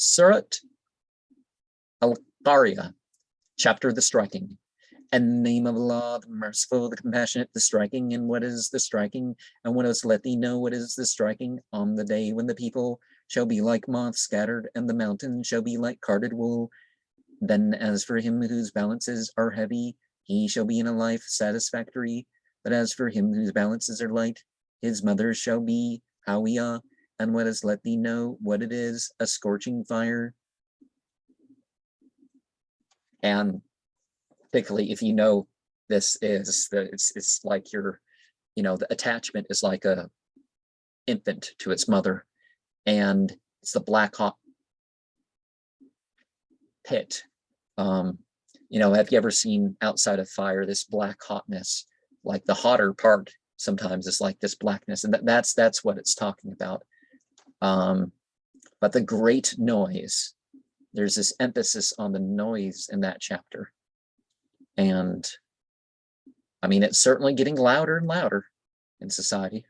Surat Al-Qari'ah, chapter the striking. And the name of Allah, the merciful, the compassionate, the striking. And what is the striking? And what is let thee know what is the striking? On the day when the people shall be like moths scattered, and the mountains shall be like carded wool. Then as for him whose balances are heavy, he shall be in a life satisfactory. But as for him whose balances are light, his mother shall be Hawiyah. And what is let thee know what it is? A scorching fire. And particularly if you know this is it's like your, the attachment is like a infant to its mother, and it's the black hot pit. Have you ever seen outside of fire this black hotness? Like the hotter part sometimes is like this blackness, and that's what it's talking about. But the great noise, there's this emphasis on the noise in that chapter. And I mean, it's certainly getting louder and louder in society.